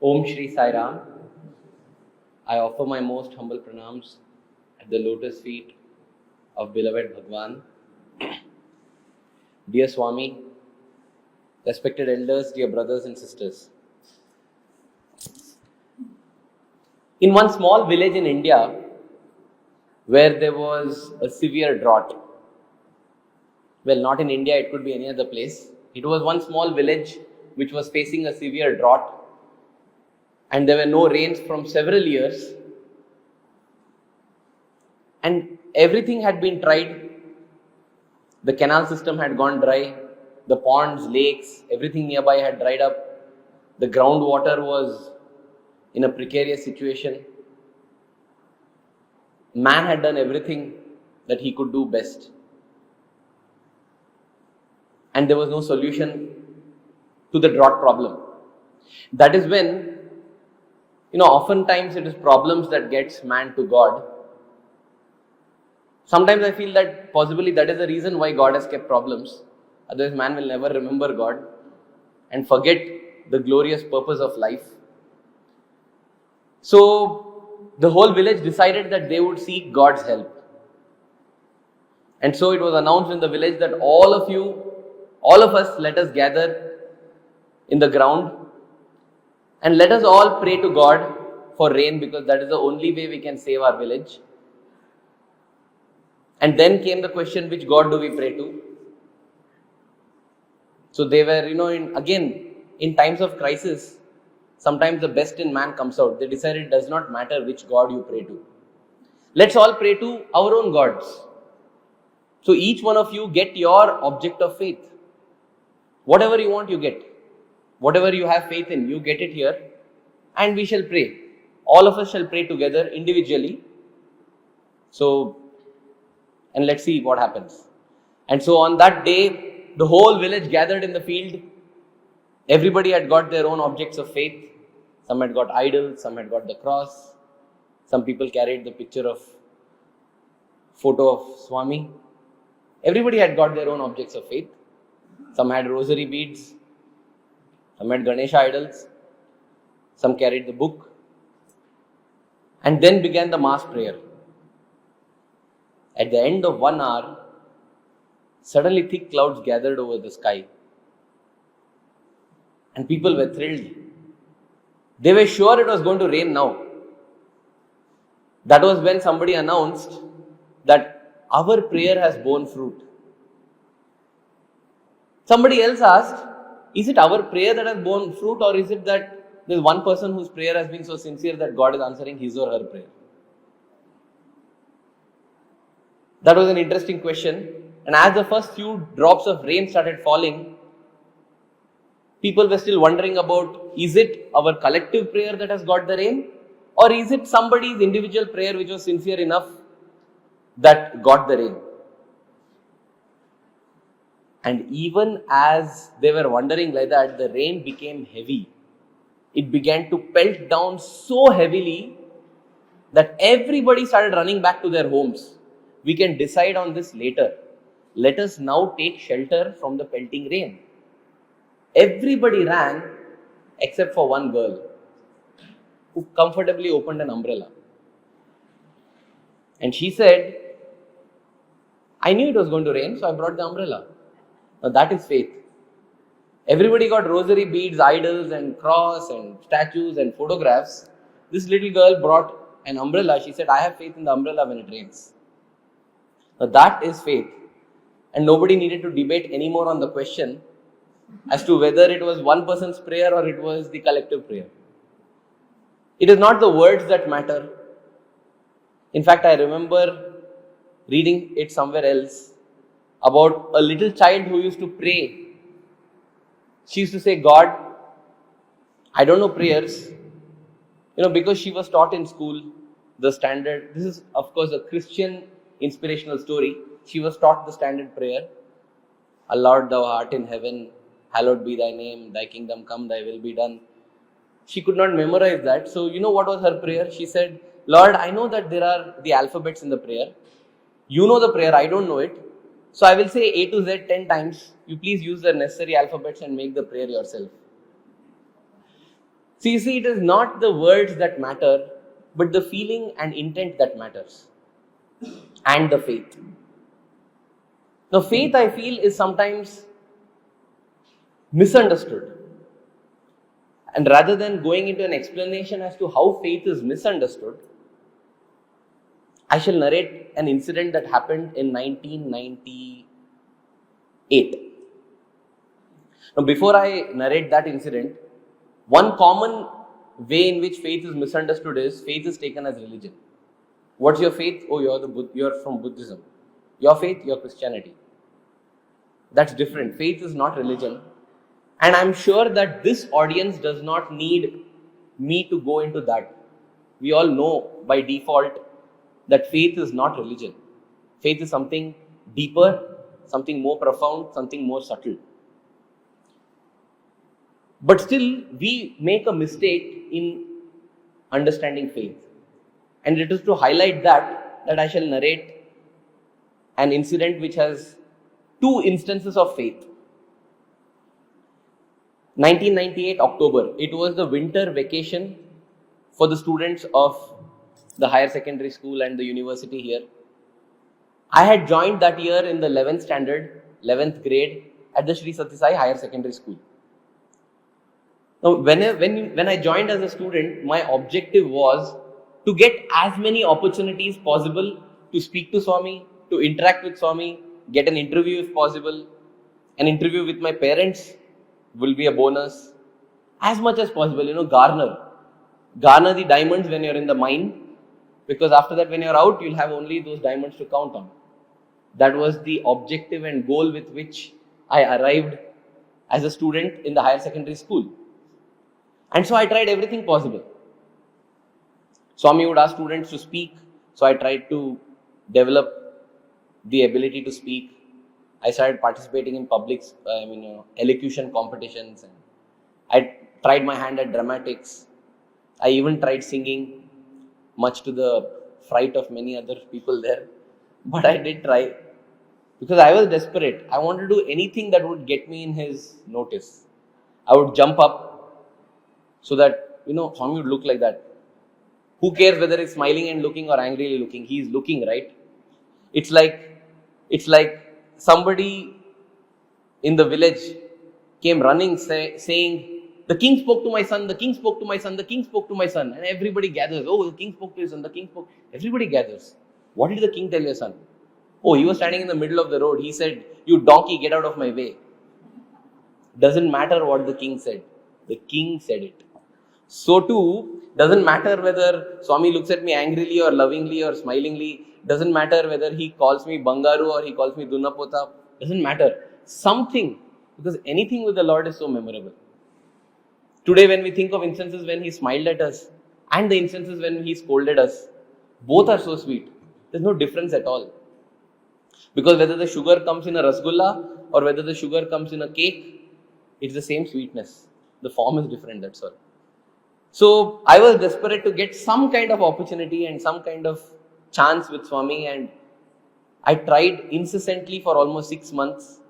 Om Shri Sai Ram. I offer my most humble pranams at the lotus feet of beloved Bhagwan. Dear Swami, respected elders, dear brothers and sisters. In one small village in India, where there was a severe drought, well, not in India, it could be any other place. It was one small village which was facing a severe drought, and there were no rains from several years, and everything had been tried. The canal system had gone dry, the ponds, lakes, everything nearby had dried up. The groundwater was in a precarious situation. Man had done everything that he could do best, and there was no solution to the drought problem. That is when, oftentimes it is problems that gets man to God. Sometimes I feel that possibly that is the reason why God has kept problems. Otherwise man will never remember God and forget the glorious purpose of life. So the whole village decided that they would seek God's help. And so it was announced in the village that all of us, let us gather in the ground and let us all pray to God for rain, because that is the only way we can save our village. And then came the question, which God do we pray to? So they were, in times of crisis, sometimes the best in man comes out. They decided it does not matter which God you pray to. Let's all pray to our own gods. So each one of you get your object of faith. Whatever you want, you get. Whatever you have faith in, you get it here, and we shall pray. All of us shall pray together individually. So, and let's see what happens. And so on that day, the whole village gathered in the field. Everybody had got their own objects of faith. Some had got idols, some had got the cross. Some people carried the photo of Swami. Everybody had got their own objects of faith. Some had rosary beads, some had Ganesha idols, some carried the book. And then began the mass prayer. At the end of 1 hour, suddenly thick clouds gathered over the sky. And people were thrilled. They were sure it was going to rain now. That was when somebody announced that our prayer has borne fruit. Somebody else asked, is it our prayer that has borne fruit, or is it that there is one person whose prayer has been so sincere that God is answering his or her prayer? That was an interesting question. And as the first few drops of rain started falling, people were still wondering about, is it our collective prayer that has got the rain, or is it somebody's individual prayer which was sincere enough that got the rain? And even as they were wondering like that, the rain became heavy. It began to pelt down so heavily that everybody started running back to their homes. We can decide on this later. Let us now take shelter from the pelting rain. Everybody ran except for one girl who comfortably opened an umbrella. And she said, I knew it was going to rain, so I brought the umbrella. Now that is faith. Everybody got rosary beads, idols and cross and statues and photographs. This little girl brought an umbrella. She said, I have faith in the umbrella when it rains. Now that is faith. And nobody needed to debate anymore on the question as to whether it was one person's prayer or it was the collective prayer. It is not the words that matter. In fact, I remember reading it somewhere else about a little child who used to pray. She used to say, God, I don't know prayers. Because she was taught in school the standard. This is, of course, a Christian inspirational story. She was taught the standard prayer. O Lord, thou art in heaven, hallowed be thy name, thy kingdom come, thy will be done. She could not memorize that. So, what was her prayer? She said, Lord, I know that there are the alphabets in the prayer. You know the prayer, I don't know it. So I will say A to Z 10 times. You please use the necessary alphabets and make the prayer yourself. So you see, it is not the words that matter, but the feeling and intent that matters. And the faith. Now, faith, I feel, is sometimes misunderstood. And rather than going into an explanation as to how faith is misunderstood, I shall narrate an incident that happened in 1998. Now, before I narrate that incident, one common way in which faith is misunderstood is faith is taken as religion. What's your faith? Oh, you're from Buddhism. Your faith, your Christianity. That's different. Faith is not religion. And I'm sure that this audience does not need me to go into that. We all know by default that faith is not religion. Faith is something deeper, something more profound, something more subtle. But still, we make a mistake in understanding faith. And it is to highlight that I shall narrate an incident which has two instances of faith. 1998 October, it was the winter vacation for the students of the higher secondary school and the university here. I had joined that year in the 11th standard, 11th grade at the Sri Sathya Sai Higher Secondary School. Now, when I joined as a student, my objective was to get as many opportunities possible to speak to Swami, to interact with Swami, get an interview if possible. An interview with my parents will be a bonus. As much as possible, garner the diamonds when you're in the mine, because after that when you're out, you'll have only those diamonds to count on. That was the objective and goal with which I arrived as a student in the higher secondary school. And so I tried everything possible. Swami would ask students to speak, so I tried to develop the ability to speak. I started participating in elocution competitions, and I tried my hand at dramatics. I even tried singing, much to the fright of many other people there. But I did try, because I was desperate. I wanted to do anything that would get me in his notice. I would jump up so that, Swami would look like that. Who cares whether he's smiling and looking or angrily looking? He's looking, right? It's like somebody in the village came running saying, the king spoke to my son, the king spoke to my son, the king spoke to my son. And everybody gathers. Oh, the king spoke to his son, the king spoke. Everybody gathers. What did the king tell your son? Oh, he was standing in the middle of the road. He said, you donkey, get out of my way. Doesn't matter what the king said. The king said it. So too, doesn't matter whether Swami looks at me angrily or lovingly or smilingly. Doesn't matter whether he calls me Bangaru or he calls me Dunnapota. Doesn't matter. Something, because anything with the Lord is so memorable. Today when we think of instances when he smiled at us and the instances when he scolded us, both are so sweet. There's no difference at all. Because whether the sugar comes in a rasgulla or whether the sugar comes in a cake, it's the same sweetness. The form is different, that's all. So I was desperate to get some kind of opportunity and some kind of chance with Swami, and I tried incessantly for almost 6 months.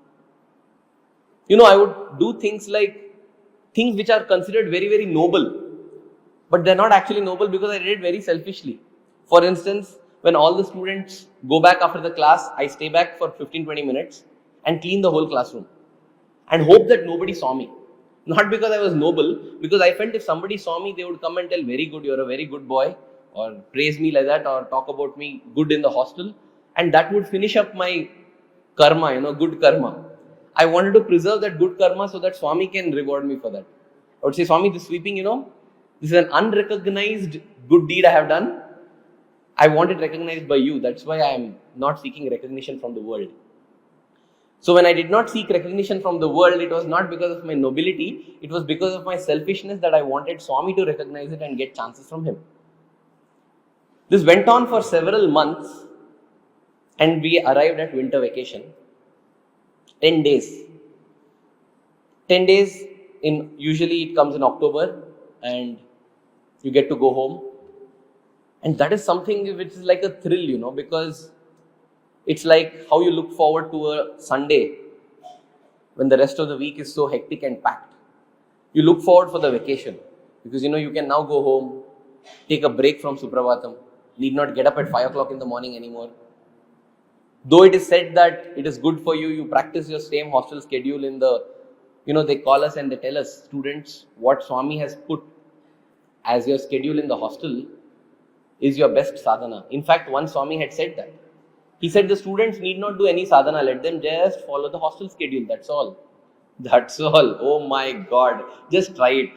I would do things which are considered very, very noble, but they're not actually noble because I did it very selfishly. For instance, when all the students go back after the class, I stay back for 15-20 minutes and clean the whole classroom and hope that nobody saw me. Not because I was noble, because I felt if somebody saw me, they would come and tell, very good, you're a very good boy, or praise me like that, or talk about me good in the hostel, and that would finish up my karma, good karma. I wanted to preserve that good karma so that Swami can reward me for that. I would say, Swami, this sweeping, this is an unrecognized good deed I have done. I want it recognized by you. That's why I am not seeking recognition from the world. So when I did not seek recognition from the world, it was not because of my nobility, it was because of my selfishness that I wanted Swami to recognize it and get chances from him. This went on for several months, and we arrived at winter vacation. 10 days. 10 days, usually it comes in October, and you get to go home. And that is something which is like a thrill, because it's like how you look forward to a Sunday when the rest of the week is so hectic and packed. You look forward for the vacation. Because you can now go home, take a break from Supravatam, need not get up at 5 o'clock in the morning anymore. Though it is said that it is good for you, you practice your same hostel schedule in the, they call us and they tell us, students, what Swami has put as your schedule in the hostel is your best sadhana. In fact, one Swami had said that. He said the students need not do any sadhana, let them just follow the hostel schedule, that's all. That's all. Oh my God, just try it.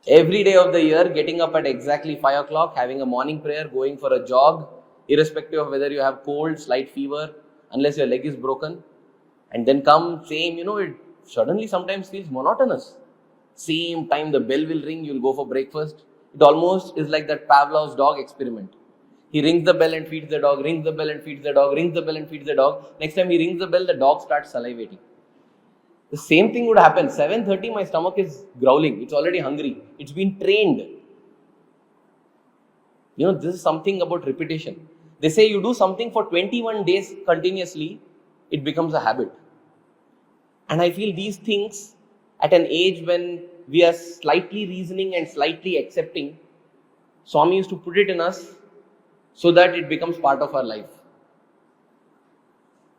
Every day of the year, getting up at exactly 5 o'clock, having a morning prayer, going for a jog, irrespective of whether you have cold, slight fever, unless your leg is broken, and then come same, it suddenly sometimes feels monotonous. Same time the bell will ring, you'll go for breakfast. It almost is like that Pavlov's dog experiment. He rings the bell and feeds the dog, rings the bell and feeds the dog, rings the bell and feeds the dog. Next time he rings the bell, the dog starts salivating. The same thing would happen. 7:30, my stomach is growling. It's already hungry. It's been trained. This is something about repetition. They say you do something for 21 days continuously, it becomes a habit. And I feel these things at an age when we are slightly reasoning and slightly accepting, Swami used to put it in us so that it becomes part of our life.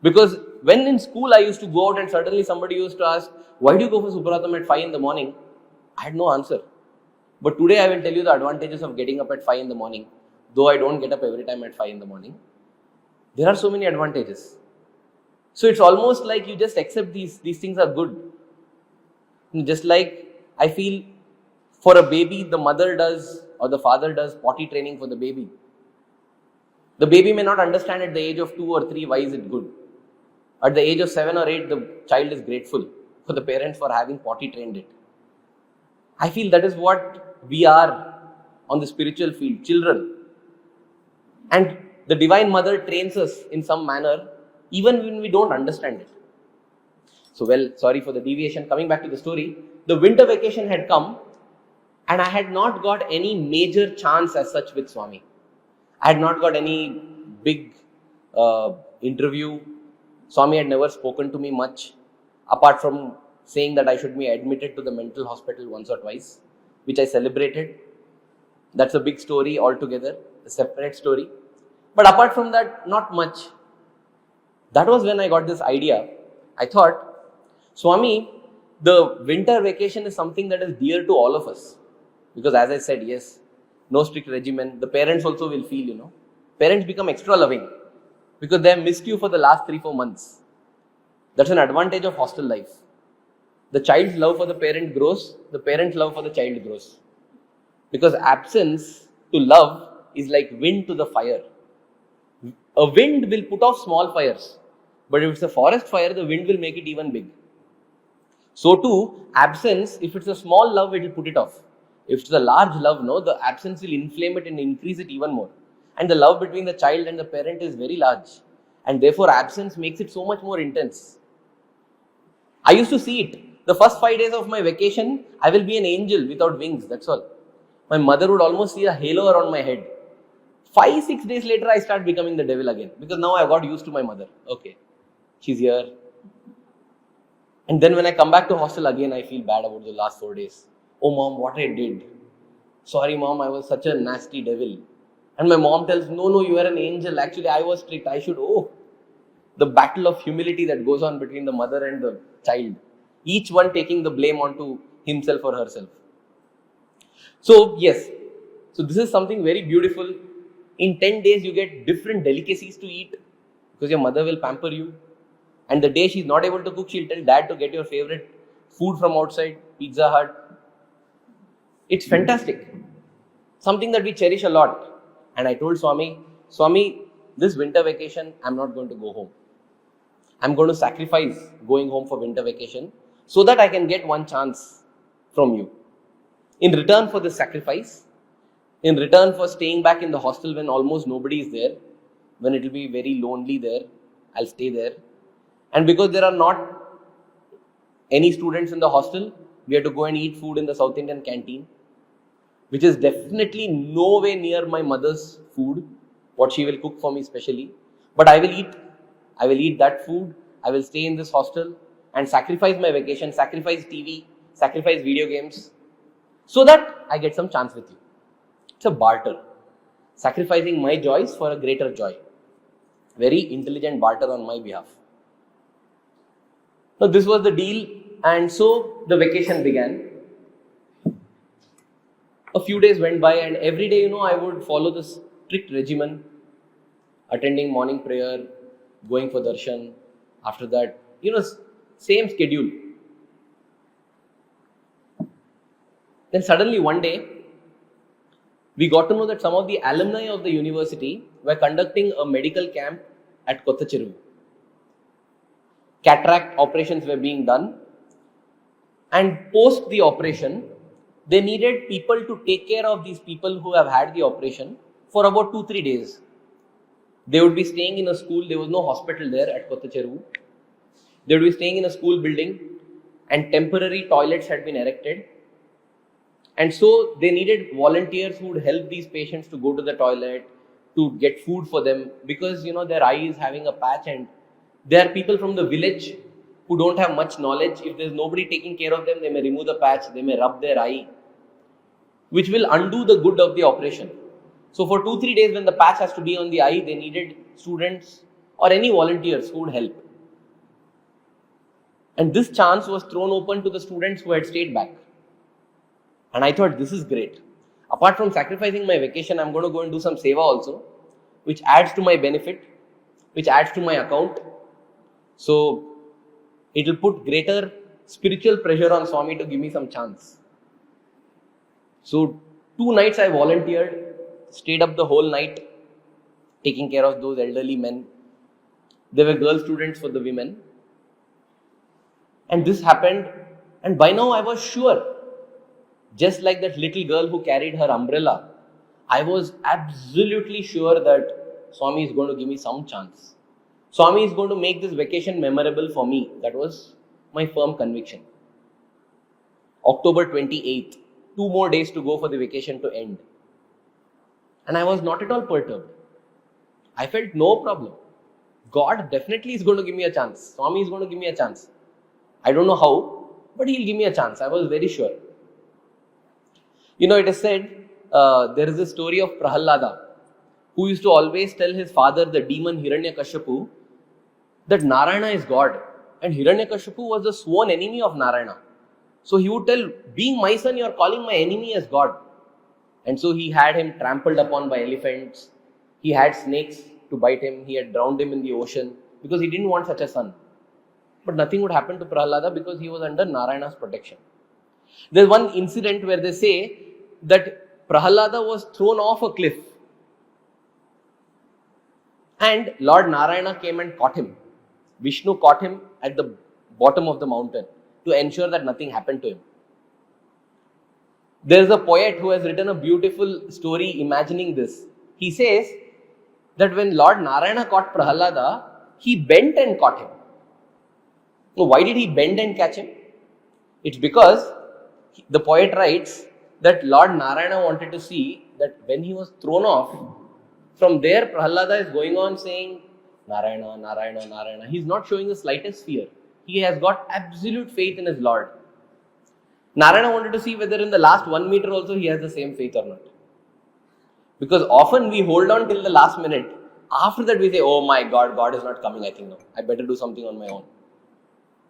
Because when in school I used to go out and suddenly somebody used to ask, why do you go for Supratam at 5 in the morning? I had no answer. But today I will tell you the advantages of getting up at 5 in the morning. Though I don't get up every time at 5 in the morning. There are so many advantages. So it's almost like you just accept these things are good. Just like I feel for a baby, the mother does or the father does potty training for the baby. The baby may not understand at the age of 2 or 3 why is it good. At the age of 7 or 8, the child is grateful for the parents for having potty trained it. I feel that is what we are on the spiritual field, children. And the Divine Mother trains us in some manner, even when we don't understand it. So, sorry for the deviation. Coming back to the story, the winter vacation had come and I had not got any major chance as such with Swami. I had not got any big interview. Swami had never spoken to me much, apart from saying that I should be admitted to the mental hospital once or twice, which I celebrated. That's a big story altogether, a separate story. But apart from that, not much. That was when I got this idea. I thought, Swami, the winter vacation is something that is dear to all of us. Because as I said, yes, no strict regimen. The parents also will feel, Parents become extra loving because they have missed you for the last 3-4 months. That's an advantage of hostel life. The child's love for the parent grows, the parent's love for the child grows. Because absence to love is like wind to the fire. A wind will put off small fires, but if it's a forest fire, the wind will make it even big. So too, absence, if it's a small love, it will put it off. If it's a large love, the absence will inflame it and increase it even more. And the love between the child and the parent is very large. And therefore, absence makes it so much more intense. I used to see it. The first 5 days of my vacation, I will be an angel without wings, that's all. My mother would almost see a halo around my head. 5-6 days later, I start becoming the devil again. Because now I got used to my mother. Okay, she's here. And then when I come back to hostel again, I feel bad about the last 4 days. Oh mom, what I did. Sorry mom, I was such a nasty devil. And my mom tells, no, you are an angel. Actually, I was strict. I should, the battle of humility that goes on between the mother and the child. Each one taking the blame onto himself or herself. So, yes. So, this is something very beautiful. In 10 days, you get different delicacies to eat because your mother will pamper you. And the day she's not able to cook, she'll tell dad to get your favorite food from outside, Pizza Hut. It's fantastic. Something that we cherish a lot. And I told Swami, this winter vacation, I'm not going to go home. I'm going to sacrifice going home for winter vacation so that I can get one chance from you. In return for this sacrifice, in return for staying back in the hostel when almost nobody is there, when it will be very lonely there, I'll stay there. And because there are not any students in the hostel, we have to go and eat food in the South Indian canteen, which is definitely no way near my mother's food, what she will cook for me specially. But I will eat that food, I will stay in this hostel and sacrifice my vacation, sacrifice TV, sacrifice video games, so that I get some chance with you. It's a barter. Sacrificing my joys for a greater joy. Very intelligent barter on my behalf. So this was the deal, and so the vacation began. A few days went by, and every day, I would follow this strict regimen, attending morning prayer, going for darshan. After that, same schedule. Then suddenly one day, we got to know that some of the alumni of the university were conducting a medical camp at Kottacheru. Cataract operations were being done, and post the operation, they needed people to take care of these people who have had the operation for about 2-3 days. They would be staying in a school. There was no hospital there at Kottacheru. They would be staying in a school building, and temporary toilets had been erected. And so they needed volunteers who would help these patients to go to the toilet, to get food for them, because their eye is having a patch, and there are people from the village who don't have much knowledge. If there's nobody taking care of them, they may remove the patch, they may rub their eye, which will undo the good of the operation. So for 2-3 days when the patch has to be on the eye, they needed students or any volunteers who would help. And this chance was thrown open to the students who had stayed back. And I thought, this is great. Apart from sacrificing my vacation, I'm going to go and do some seva also, which adds to my benefit, which adds to my account. So it will put greater spiritual pressure on Swami to give me some chance. So 2 nights I volunteered, stayed up the whole night, taking care of those elderly men. There were girl students for the women. And this happened, and by now I was sure, just like that little girl who carried her umbrella, I was absolutely sure that Swami is going to give me some chance. Swami is going to make this vacation memorable for me. That was my firm conviction. October 28th, 2 more days to go for the vacation to end. And I was not at all perturbed. I felt no problem. God definitely is going to give me a chance. Swami is going to give me a chance. I don't know how, but he'll give me a chance. I was very sure. It is said, there is a story of Prahalada, who used to always tell his father, the demon Hiranyakashipu, that Narayana is God. And Hiranyakashipu was the sworn enemy of Narayana. So he would tell, being my son, you are calling my enemy as God. And so he had him trampled upon by elephants. He had snakes to bite him. He had drowned him in the ocean because he didn't want such a son. But nothing would happen to Prahalada because he was under Narayana's protection. There's one incident where they say that Prahalada was thrown off a cliff, and Lord Narayana came and caught him. Vishnu caught him at the bottom of the mountain to ensure that nothing happened to him. There is a poet who has written a beautiful story imagining this. He says that when Lord Narayana caught Prahalada, he bent and caught him. So why did he bend and catch him? It's because the poet writes that Lord Narayana wanted to see that when he was thrown off, from there Prahalada is going on saying, Narayana, Narayana, Narayana. He is not showing the slightest fear. He has got absolute faith in his Lord. Narayana wanted to see whether in the last 1 meter also he has the same faith or not. Because often we hold on till the last minute. After that we say, oh my God, God is not coming, I think no. I better do something on my own.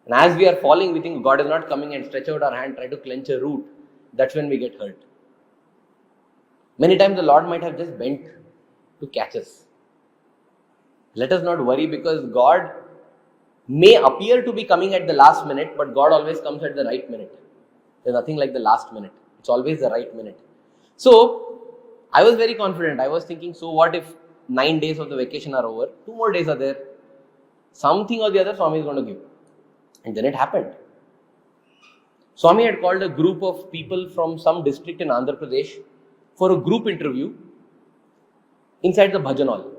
And as we are falling, we think God is not coming and stretch out our hand, try to clench a root. That's when we get hurt. Many times the Lord might have just bent to catch us. Let us not worry, because God may appear to be coming at the last minute, but God always comes at the right minute. There's nothing like the last minute. It's always the right minute. So, I was very confident. I was thinking, so what if 9 days of the vacation are over? 2 more days are there. Something or the other Swami is going to give. And then it happened. Swami had called a group of people from some district in Andhra Pradesh for a group interview inside the bhajan hall.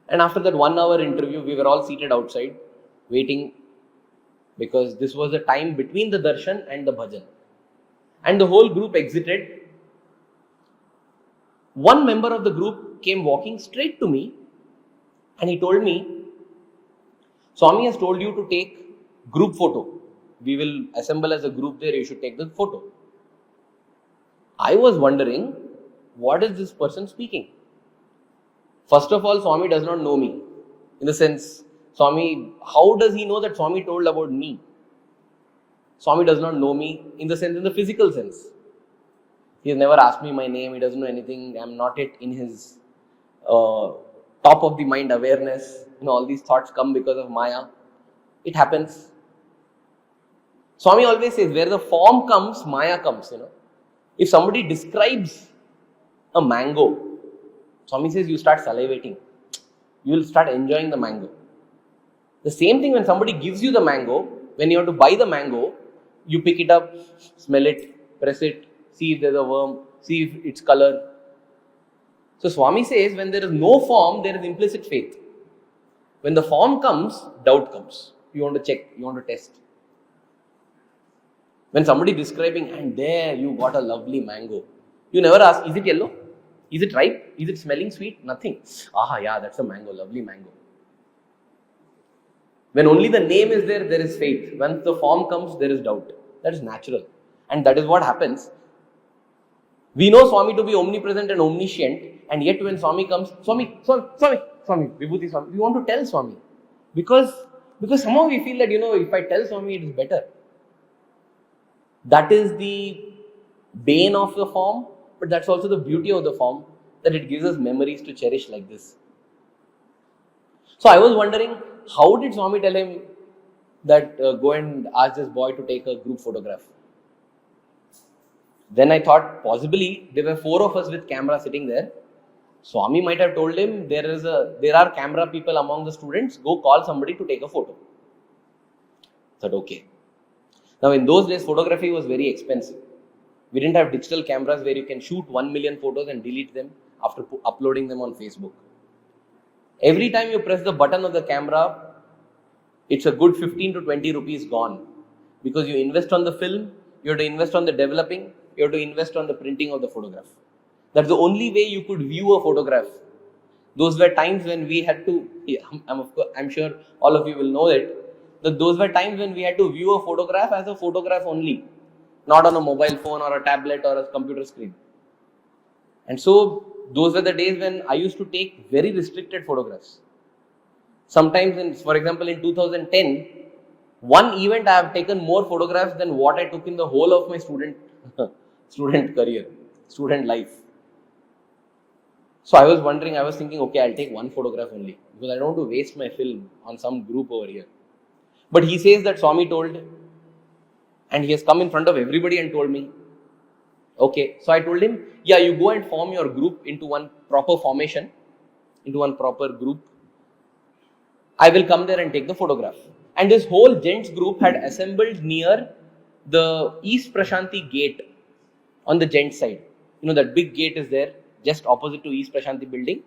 And after that 1 hour interview, we were all seated outside waiting, because this was the time between the darshan and the bhajan. And the whole group exited. One member of the group came walking straight to me and he told me, Swami has told you to take group photo We will assemble as a group there, you should take the photo. I was wondering, what is this person speaking? First of all, Swami does not know me. In the sense, Swami, how does he know that Swami told about me? Swami does not know me in the sense, in the physical sense. He has never asked me my name, he doesn't know anything, I am not yet in his top of the mind awareness. All these thoughts come because of Maya. It happens. Swami always says, where the form comes, Maya comes. If somebody describes a mango, Swami says you start salivating. You will start enjoying the mango. The same thing when somebody gives you the mango, when you have to buy the mango, you pick it up, smell it, press it, see if there's a worm, see if its color. So Swami says, when there is no form, there is implicit faith. When the form comes, doubt comes. You want to check, you want to test. When somebody is describing, and there you got a lovely mango, you never ask, is it yellow? Is it ripe? Is it smelling sweet? Nothing. Yeah, that's a mango, lovely mango. When only the name is there, there is faith. Once the form comes, there is doubt. That is natural. And that is what happens. We know Swami to be omnipresent and omniscient, and yet when Swami comes, Swami, Vibhuti Swami, we want to tell Swami. Because somehow we feel that, if I tell Swami, it is better. That is the bane of the form, but that's also the beauty of the form, that it gives us memories to cherish like this. So I was wondering, how did Swami tell him that go and ask this boy to take a group photograph? Then I thought, possibly there were 4 of us with camera sitting there. Swami might have told him, there are camera people among the students, go call somebody to take a photo. I said, okay. Now in those days, photography was very expensive. We didn't have digital cameras where you can shoot 1 million photos and delete them after uploading them on Facebook. Every time you press the button of the camera, it's a good 15 to 20 rupees gone. Because you invest on the film, you have to invest on the developing, you have to invest on the printing of the photograph. That's the only way you could view a photograph. Those were times when we had to, I'm sure all of you will know it, that those were times when we had to view a photograph as a photograph only, not on a mobile phone or a tablet or a computer screen. And so, those were the days when I used to take very restricted photographs. Sometimes, for example, in 2010, one event I have taken more photographs than what I took in the whole of my student career, student life. So I was thinking, okay, I'll take one photograph only, because I don't want to waste my film on some group over here. But he says that Swami told, and he has come in front of everybody and told me, okay. So I told him, yeah, you go and form your group into one proper formation, into one proper group. I will come there and take the photograph. And this whole gents group had assembled near the East Prasanthi gate on the gents side. That big gate is there, just opposite to East Prasanthi building.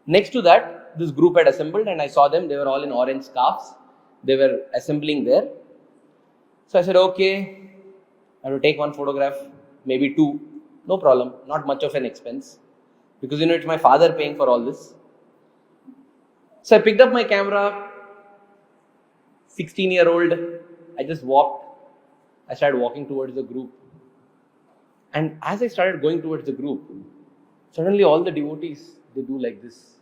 Next to that, this group had assembled and I saw them. They were all in orange scarves. They were assembling there. So I said, okay, I have to take one photograph, maybe 2. No problem, not much of an expense. Because it's my father paying for all this. So I picked up my camera, 16-year-old, I just walked. I started walking towards the group. And as I started going towards the group, suddenly all the devotees, they do like this.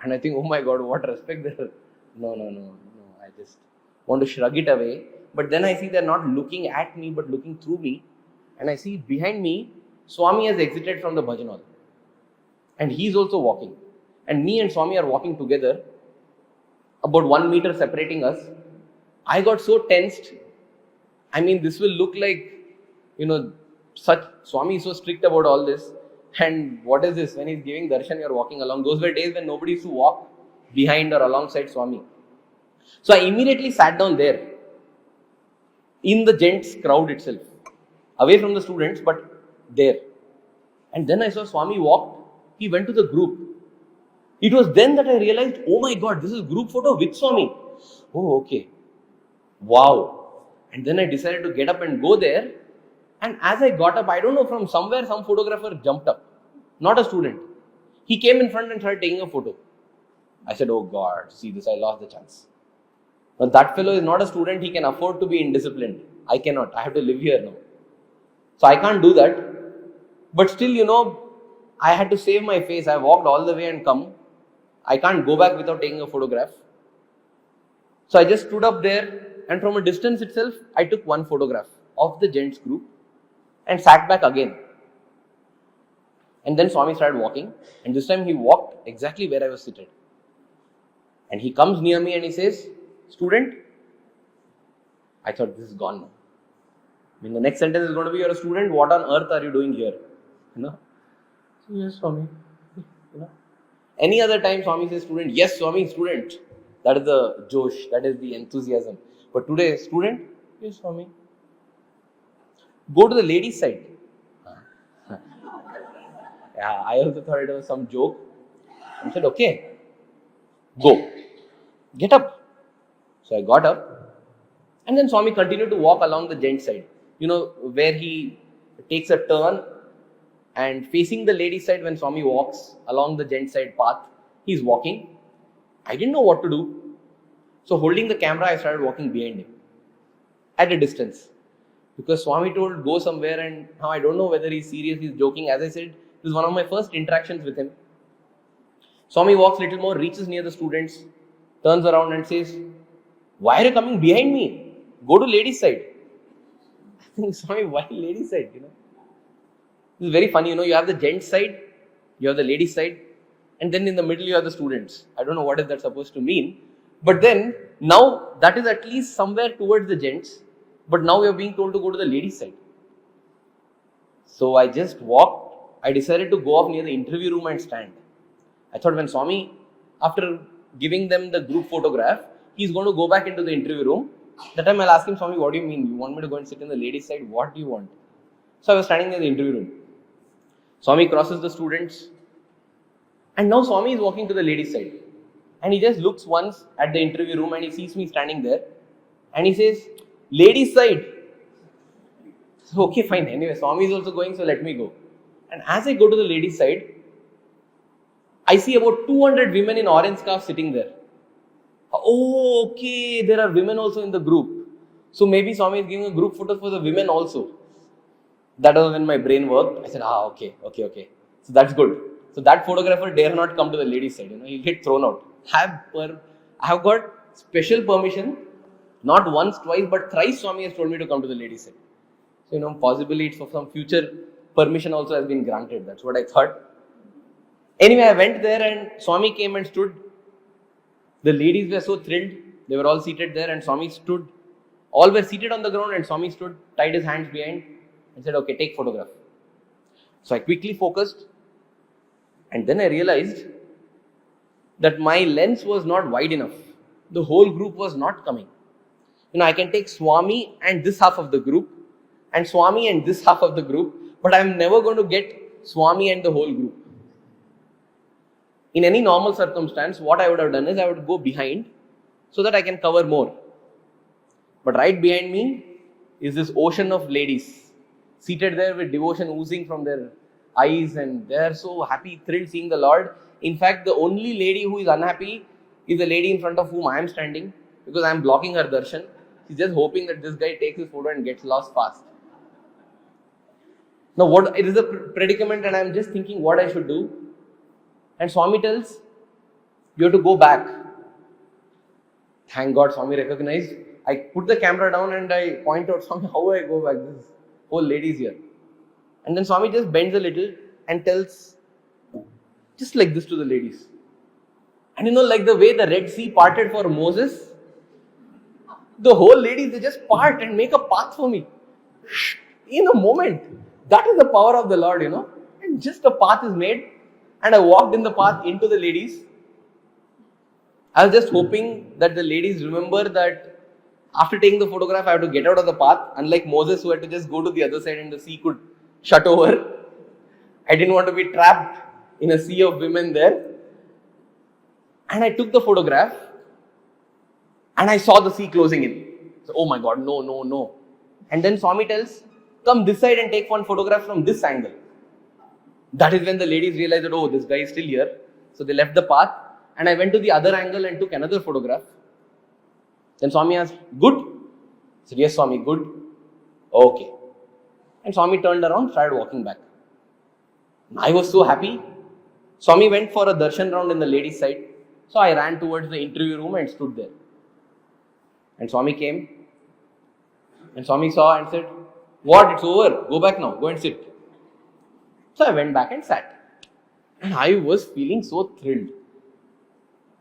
And I think, oh my God, what respect there. No, I just want to shrug it away. But then I see they're not looking at me, but looking through me. And I see behind me, Swami has exited from the bhajan hall. And he's also walking. And me and Swami are walking together, about 1 meter separating us. I got so tensed. This will look like, such Swami is so strict about all this. And what is this? When he's giving darshan, you're walking along. Those were days when nobody used to walk behind or alongside Swami. So I immediately sat down there, in the gents crowd itself, away from the students, but there. And then I saw Swami walked, he went to the group. It was then that I realized, oh my God, this is group photo with Swami. Oh, okay. Wow. And then I decided to get up and go there. And as I got up, I don't know, from somewhere, some photographer jumped up. Not a student. He came in front and started taking a photo. I said, oh God, see this, I lost the chance. But that fellow is not a student, he can afford to be indisciplined. I cannot, I have to live here now. So I can't do that. But still, I had to save my face. I walked all the way and come. I can't go back without taking a photograph. So I just stood up there, and from a distance itself, I took one photograph of the gents group and sat back again. And then Swami started walking, and this time he walked exactly where I was seated. And he comes near me and he says, "Student." I thought, this is gone now. The next sentence is going to be, "You're a student, what on earth are you doing here?" So, "Yes, Swami." Any other time Swami says student, "Yes, Swami, student." That is the josh, that is the enthusiasm. But today, student, "Yes, Swami." Go to the ladies' side. Yeah, I also thought it was some joke. I said, "Okay, go. Get up." So I got up. And then Swami continued to walk along the gent side. Where he takes a turn and facing the ladies' side when Swami walks along the gent side path, he's walking. I didn't know what to do. So holding the camera, I started walking behind him at a distance. Because Swami told, go somewhere, and now I don't know whether he's serious, he's joking. As I said, this is one of my first interactions with him. Swami walks little more, reaches near the students, turns around and says, "Why are you coming behind me? Go to ladies' side." I think, Swami, why ladies' side? This is very funny. You have the gents side, you have the ladies' side, and then in the middle you have the students. I don't know what is that supposed to mean. But then, now that is at least somewhere towards the gents, but now we are being told to go to the ladies' side. So I just walked. I decided to go off near the interview room and stand. I thought when Swami, after giving them the group photograph, he's going to go back into the interview room. That time I'll ask him, "Swami, what do you mean? You want me to go and sit in the ladies' side? What do you want?" So I was standing near the interview room. Swami crosses the students. And now Swami is walking to the ladies' side. And he just looks once at the interview room and he sees me standing there. And he says, "Ladies' side." So, okay, fine. Anyway, Swami is also going, so let me go. And as I go to the ladies' side, I see about 200 women in orange scarves sitting there. Oh, okay, there are women also in the group. So maybe Swami is giving a group photo for the women also. That was when my brain worked. I said, okay. So that's good. So that photographer dare not come to the ladies' side. He'll get thrown out. I have got special permission, not once, twice, but thrice Swami has told me to come to the ladies' side. So, possibly it's for some future permission also has been granted. That's what I thought. Anyway, I went there and Swami came and stood. The ladies were so thrilled. They were all seated there and Swami stood. All were seated on the ground and Swami stood, tied his hands behind and said, "Okay, take photograph." So I quickly focused and then I realized that my lens was not wide enough. The whole group was not coming. I can take Swami and this half of the group and Swami and this half of the group, but I'm never going to get Swami and the whole group. In any normal circumstance, what I would have done is I would go behind so that I can cover more. But right behind me is this ocean of ladies seated there with devotion oozing from their eyes, and they are so happy, thrilled seeing the Lord. In fact, the only lady who is unhappy is the lady in front of whom I am standing because I am blocking her darshan. She's just hoping that this guy takes his photo and gets lost fast. Now, it is a predicament and I am just thinking what I should do. And Swami tells, "You have to go back." Thank God Swami recognized. I put the camera down and I point out, "Swami, how do I go back? This whole ladies here." And then Swami just bends a little and tells, just like this to the ladies. And like the way the Red Sea parted for Moses, the whole ladies, they just part and make a path for me. In a moment. That is the power of the Lord, And just a path is made. And I walked in the path into the ladies. I was just hoping that the ladies remember that after taking the photograph, I have to get out of the path. Unlike Moses, who had to just go to the other side and the sea could shut over. I didn't want to be trapped in a sea of women there. And I took the photograph and I saw the sea closing in. So, oh my God, no. And then Swami tells, "Come this side and take one photograph from this angle." That is when the ladies realized that, oh, this guy is still here. So they left the path and I went to the other angle and took another photograph. Then Swami asked, good? I said, yes Swami, good. Okay. And Swami turned around, started walking back. I was so happy. Swami went for a darshan round in the ladies' side. So I ran towards the interview room and stood there. And Swami came. And Swami saw and said, what? It's over. Go back now. Go and sit. So I went back and sat. And I was feeling so thrilled.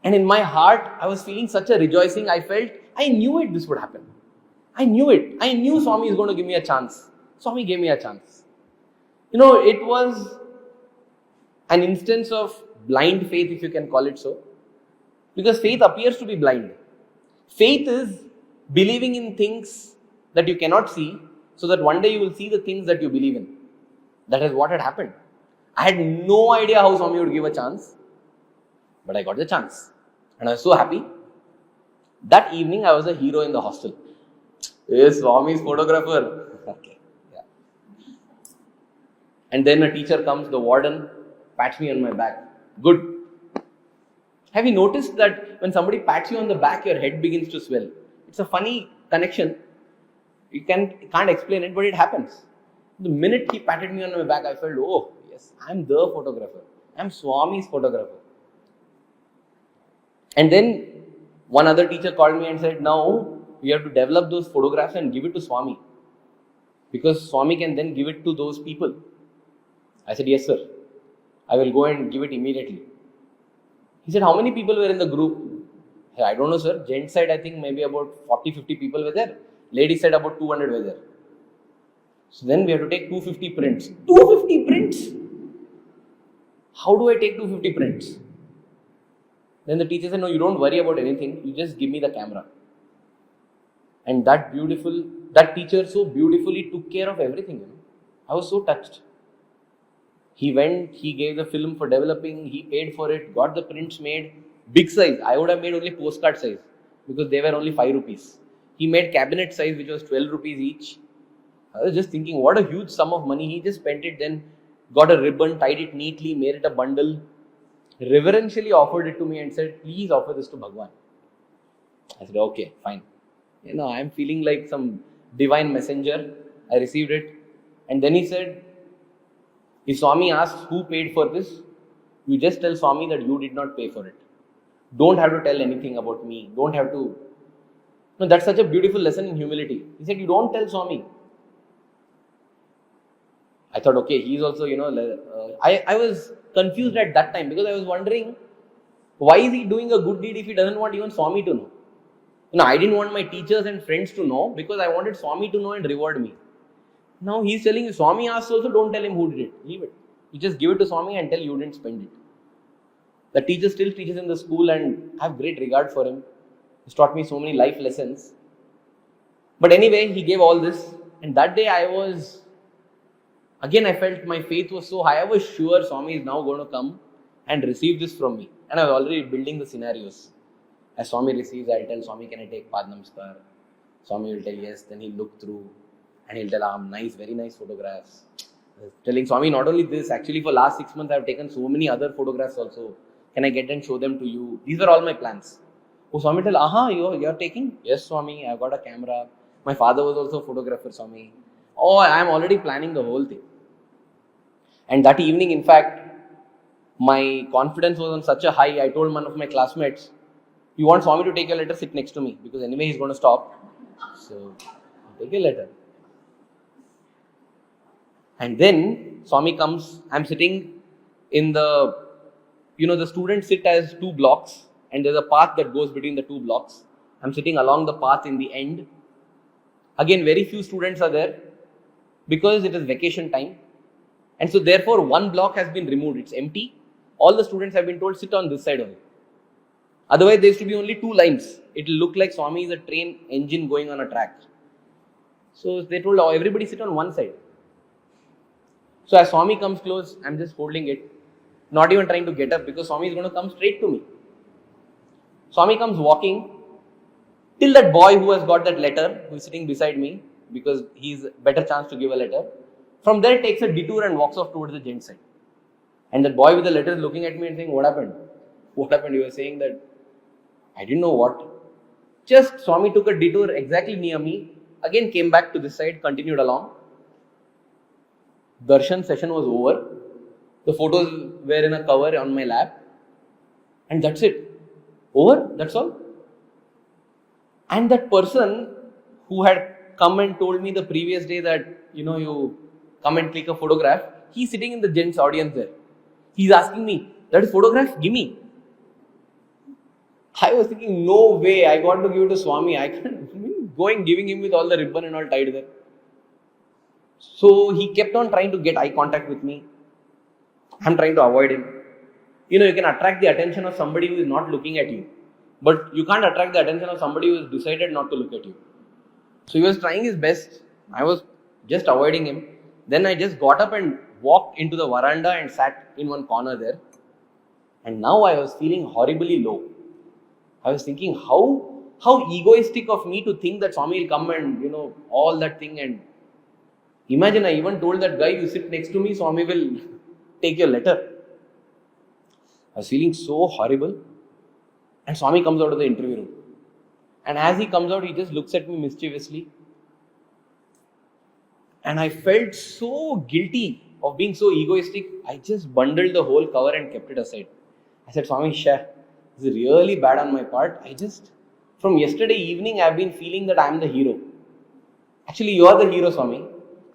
And in my heart, I was feeling such a rejoicing. I felt, I knew this would happen. I knew it. I knew Swami is going to give me a chance. Swami gave me a chance. It was an instance of blind faith, if you can call it so. Because faith appears to be blind. Faith is believing in things that you cannot see, so that one day you will see the things that you believe in. That is what had happened. I had no idea how Swami would give a chance, but I got the chance. And I was so happy. That evening I was a hero in the hostel. Yes, Swami's photographer. Okay. Yeah. And then a teacher comes, the warden, pats me on my back. Good. Have you noticed that when somebody pats you on the back, your head begins to swell? It's a funny connection. You can't explain it, but it happens. The minute he patted me on my back, I felt, oh, yes, I'm the photographer. I'm Swami's photographer. And then one other teacher called me and said, now we have to develop those photographs and give it to Swami. Because Swami can then give it to those people. I said, yes, sir. I will go and give it immediately. He said, how many people were in the group? I said, I don't know, sir. Gent side, I think maybe about 40-50 people were there. Ladies side, about 200 were there. So then we have to take 250 prints. 250 prints? How do I take 250 prints? Then the teacher said, no, you don't worry about anything. You just give me the camera. And that teacher so beautifully took care of everything. I was so touched. He went, he gave the film for developing, he paid for it, got the prints made, big size. I would have made only postcard size because they were only 5 rupees. He made cabinet size, which was 12 rupees each. I was just thinking, what a huge sum of money. He just spent it, then got a ribbon, tied it neatly, made it a bundle, reverentially offered it to me and said, please offer this to Bhagwan. I said, okay, fine. I'm feeling like some divine messenger. I received it. And then he said, if Swami asks who paid for this, you just tell Swami that you did not pay for it. Don't have to tell anything about me. Don't have to. No, that's such a beautiful lesson in humility. He said, you don't tell Swami. I thought, okay, he's also, I was confused at that time because I was wondering, why is he doing a good deed if he doesn't want even Swami to know? I didn't want my teachers and friends to know because I wanted Swami to know and reward me. Now he's telling you, Swami asks also, don't tell him who did it. Leave it. You just give it to Swami and tell you didn't spend it. The teacher still teaches in the school and I have great regard for him. He's taught me so many life lessons. But anyway, he gave all this. And that day I felt my faith was so high. I was sure Swami is now going to come and receive this from me. And I was already building the scenarios. As Swami receives, I'll tell Swami, can I take Pad Namaskar? Swami will tell yes. Then he'll look through and he'll tell, nice, very nice photographs. Telling Swami, not only this, actually for last 6 months, I've taken so many other photographs also. Can I get and show them to you? These were all my plans. Oh, Swami tell, you're taking? Yes, Swami, I've got a camera. My father was also a photographer, Swami. Oh, I'm already planning the whole thing. And that evening, in fact, my confidence was on such a high, I told one of my classmates, you want Swami to take your letter, sit next to me, because anyway he's going to stop. So, take your letter. And then Swami comes, I'm sitting in the students sit as 2 blocks and there's a path that goes between the 2 blocks. I'm sitting along the path in the end. Again, very few students are there because it is vacation time. And so therefore, 1 block has been removed. It's empty. All the students have been told, sit on this side only. Otherwise, there used to be only 2 lines. It will look like Swami is a train engine going on a track. So they told, everybody sit on one side. So as Swami comes close, I'm just holding it. Not even trying to get up because Swami is going to come straight to me. Swami comes walking till that boy who has got that letter, who is sitting beside me, because he's a better chance to give a letter. From there takes a detour and walks off towards the gent side. And that boy with the letter is looking at me and saying, what happened? What happened? You were saying that, I didn't know what. Just Swami took a detour exactly near me, again came back to this side, continued along. Darshan session was over. The photos were in a cover on my lap. And that's it. Over, that's all. And that person who had come and told me the previous day that, you come and click a photograph, he's sitting in the gents audience there. He's asking me, that is photograph? Give me. I was thinking, no way, I got to give it to Swami. I can't going giving him with all the ribbon and all tied there. So he kept on trying to get eye contact with me. I'm trying to avoid him. You can attract the attention of somebody who is not looking at you. But you can't attract the attention of somebody who has decided not to look at you. So he was trying his best. I was just avoiding him. Then I just got up and walked into the veranda and sat in one corner there. And now I was feeling horribly low. I was thinking how egoistic of me to think that Swami will come and, all that thing. And imagine I even told that guy, you sit next to me, Swami will take your letter. I was feeling so horrible. And Swami comes out of the interview room. And as he comes out, he just looks at me mischievously. And I felt so guilty of being so egoistic. I just bundled the whole cover and kept it aside. I said, Swami, this is really bad on my part. From yesterday evening, I've been feeling that I'm the hero. Actually, you are the hero, Swami.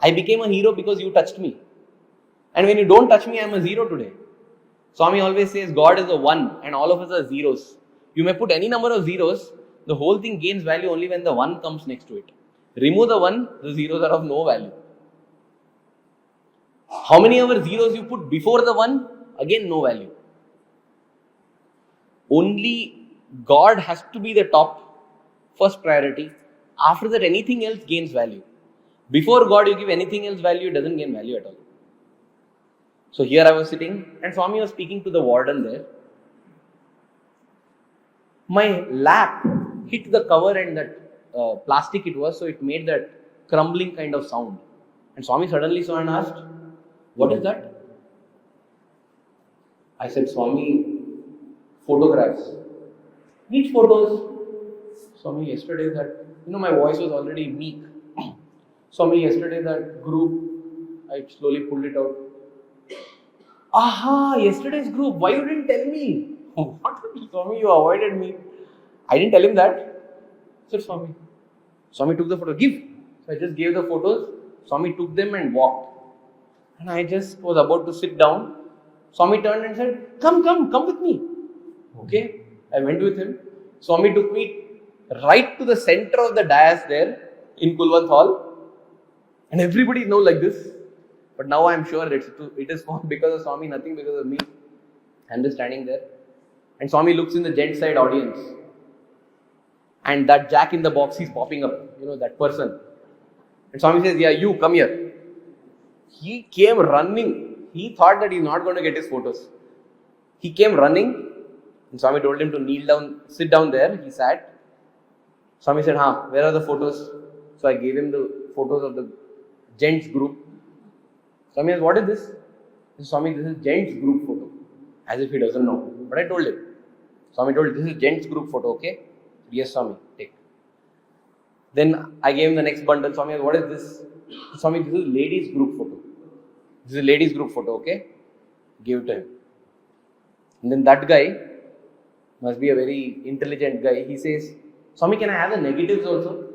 I became a hero because you touched me. And when you don't touch me, I'm a zero today. Swami always says God is a one and all of us are zeros. You may put any number of zeros, the whole thing gains value only when the one comes next to it. Remove the one, the zeros are of no value. How many ever zeros you put before the one, again no value. Only God has to be the top, first priority. After that, anything else gains value. Before God, you give anything else value, it doesn't gain value at all. So here I was sitting and Swami was speaking to the warden there. My lap hit the cover and that plastic it was, so it made that crumbling kind of sound. And Swami suddenly saw and asked, what is that? I said, Swami, photographs. Which photos? Swami, yesterday that, my voice was already meek. Swami, yesterday that group, I slowly pulled it out. Aha, yesterday's group, why you didn't tell me? What? Swami, you avoided me. I didn't tell him that. I said, Swami. Swami took the photo, give. So I just gave the photos. Swami took them and walked. And I just was about to sit down. Swami turned and said, come with me. Okay, I went with him. Swami took me right to the center of the dais there in Kulwant Hall. And everybody knows like this. But now I am sure it is not because of Swami, nothing because of me. I am just standing there. And Swami looks in the gent side audience. And that Jack in the box, he's popping up, that person. And Swami says, yeah, you come here. He came running. He thought that he's not going to get his photos. He came running. And Swami told him to kneel down, sit down there. He sat. Swami said, where are the photos? So I gave him the photos of the gents group. Swami asked, what is this? Swami, this is gents group photo. As if he doesn't know. But I told him. Swami told, this is gents group photo, okay? Yes, Swami, take. Then I gave him the next bundle. Swami asked, what is this? Swami, this is ladies group photo. This is ladies group photo, okay? Give it to him. And then that guy, must be a very intelligent guy, he says, Swami, can I have the negatives also?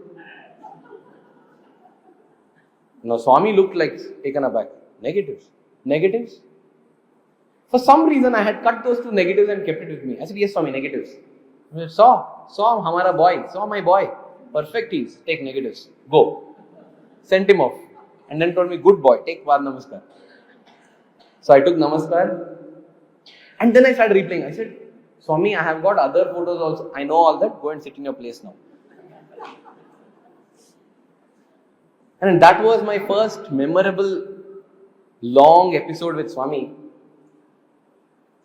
Now Swami looked like taken aback. Negatives? Negatives? For some reason I had cut those two negatives and kept it with me. I said, yes Swami, negatives. I said, saw hamara boy, saw my boy. Perfect is, take negatives. Go. Sent him off. And then told me, good boy, take Var Namaskar. So I took Namaskar. And then I started replaying. I said, Swami, I have got other photos also. I know all that. Go and sit in your place now. And that was my first memorable long episode with Swami.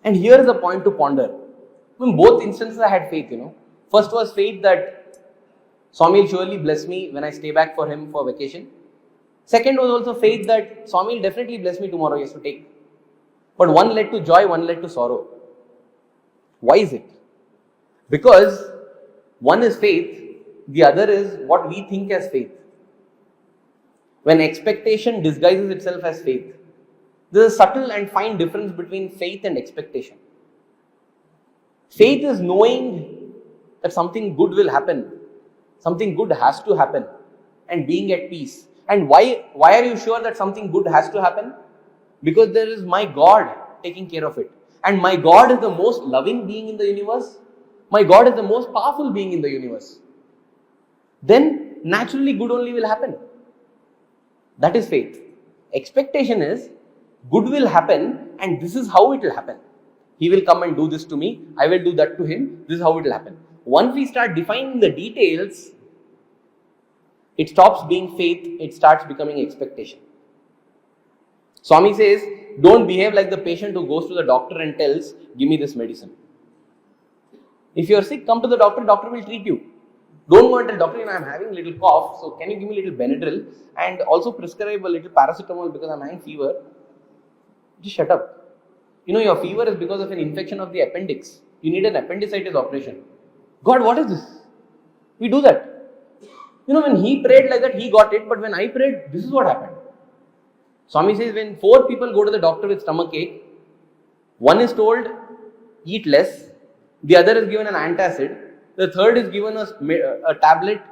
And here is a point to ponder. In both instances I had faith, First was faith that Swami will surely bless me when I stay back for him for vacation. Second was also faith that Swami will definitely bless me tomorrow, he has to take. But one led to joy, one led to sorrow. Why is it? Because one is faith The other is what we think as faith. When expectation disguises itself as faith, there is a subtle and fine difference between faith and expectation. Faith is knowing that something good will happen, something good has to happen, and being at peace. And why are you sure that something good has to happen? Because there is my God taking care of it. And my God is the most loving being in the universe. My God is the most powerful being in the universe. Then naturally good only will happen. That is faith. Expectation is good will happen and this is how it will happen. He will come and do this to me. I will do that to him. This is how it will happen. Once we start defining the details, it stops being faith. It starts becoming expectation. Swami says, don't behave like the patient who goes to the doctor and tells, give me this medicine. If you are sick, come to the doctor. Doctor will treat you. Don't go and tell doctor, I am having a little cough, so can you give me a little Benadryl and also prescribe a little paracetamol because I am having fever. Just shut up. Your fever is because of an infection of the appendix. You need an appendicitis operation. God, what is this? We do that. When he prayed like that, he got it, but when I prayed, this is what happened. Swami says, when 4 people go to the doctor with stomachache, one is told, eat less, the other is given an antacid, the third is given a tablet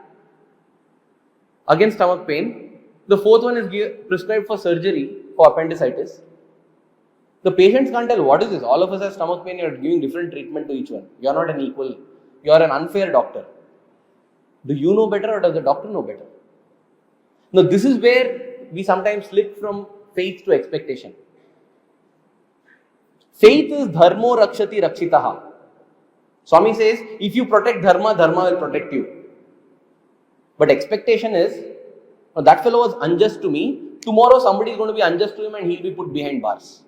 against stomach pain, the fourth one is prescribed for surgery for appendicitis. The patients can't tell what is this. All of us have stomach pain, you are giving different treatment to each one. You are not an equal, you are an unfair doctor. Do you know better or does the doctor know better? Now this is where we sometimes slip from faith to expectation. Faith is Dharmo Rakshati Rakshitaha. Swami says, if you protect Dharma, Dharma will protect you. But expectation is, that fellow was unjust to me, tomorrow somebody is going to be unjust to him and he will be put behind bars.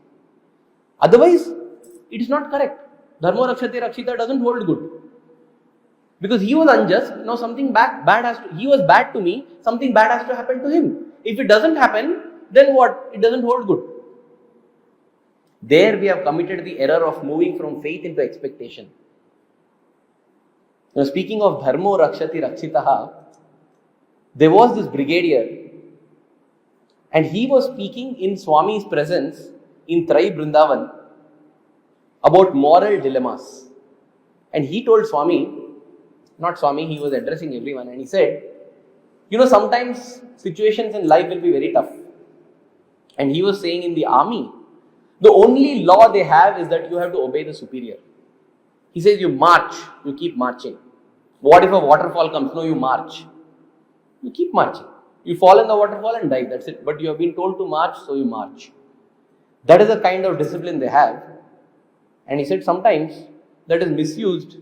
Otherwise, it is not correct. Dharmo Rakshati Rakshitaha doesn't hold good. Because he was unjust, now something bad has to, he was bad to me, something bad has to happen to him. If it doesn't happen, then what? It doesn't hold good. There we have committed the error of moving from faith into expectation. Now speaking of Dharmo Rakshati Rakshitaha, there was this brigadier and he was speaking in Swami's presence in Trai Brindavan about moral dilemmas. And he told Swami, not Swami, he was addressing everyone and he said, sometimes situations in life will be very tough. And he was saying in the army, the only law they have is that you have to obey the superior. He says you march, you keep marching. What if a waterfall comes? No, you march. You keep marching. You fall in the waterfall and die, that's it. But you have been told to march, so you march. That is the kind of discipline they have. And he said sometimes that is misused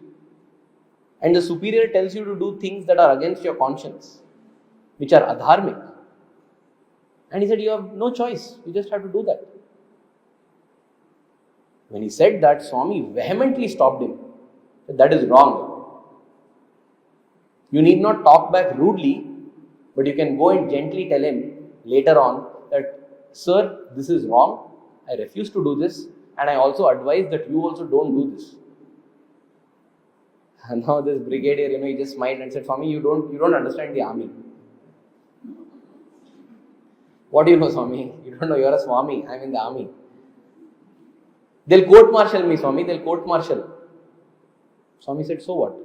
and the superior tells you to do things that are against your conscience, which are adharmic. And he said you have no choice, you just have to do that. When he said that, Swami vehemently stopped him. Said, that is wrong. You need not talk back rudely, but you can go and gently tell him later on that, sir, this is wrong. I refuse to do this and I also advise that you also don't do this. And now this brigadier, he just smiled and said, Swami, you don't understand the army. What do you know, Swami? You don't know, you are a Swami, I am in the army. They'll court-martial me, Swami, they'll court-martial. Swami said, so what?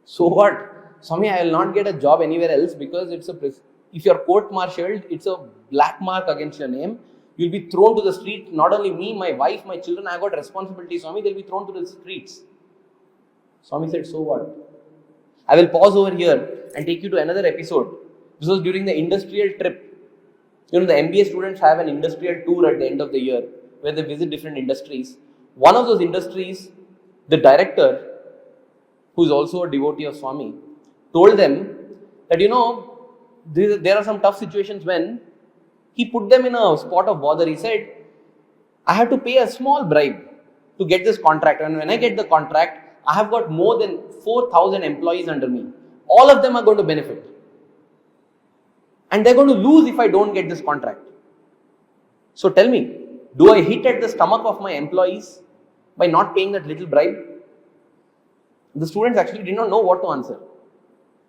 So what? Swami, I will not get a job anywhere else because if you are court-martialed, it's a black mark against your name. You'll be thrown to the street, not only me, my wife, my children, I got responsibility, Swami, they'll be thrown to the streets. Swami said, so what? I will pause over here and take you to another episode. This was during the industrial trip. The MBA students have an industrial tour at the end of the year where they visit different industries. One of those industries, the director, who is also a devotee of Swami, told them that, there are some tough situations when he put them in a spot of bother. He said, I have to pay a small bribe to get this contract. And when I get the contract, I have got more than 4,000 employees under me. All of them are going to benefit. And they're going to lose if I don't get this contract. So tell me, do I hit at the stomach of my employees by not paying that little bribe? The students actually did not know what to answer.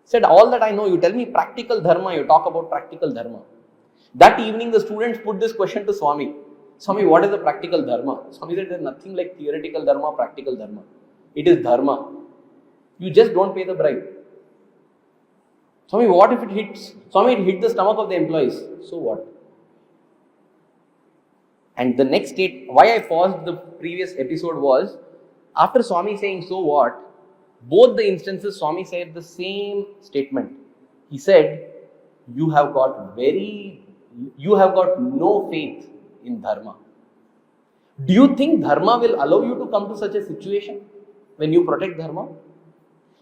Said, all that I know, you tell me practical dharma, you talk about practical dharma. That evening, the students put this question to Swami. Swami, what is the practical dharma? Swami said, there is nothing like theoretical dharma, practical dharma. It is dharma. You just don't pay the bribe. Swami, what if it hits? Swami, it hit the stomach of the employees. So what? And the next state, why I paused the previous episode was, after Swami saying, so what? Both the instances, Swami said the same statement. He said, you have got no faith in dharma. Do you think dharma will allow you to come to such a situation when you protect dharma?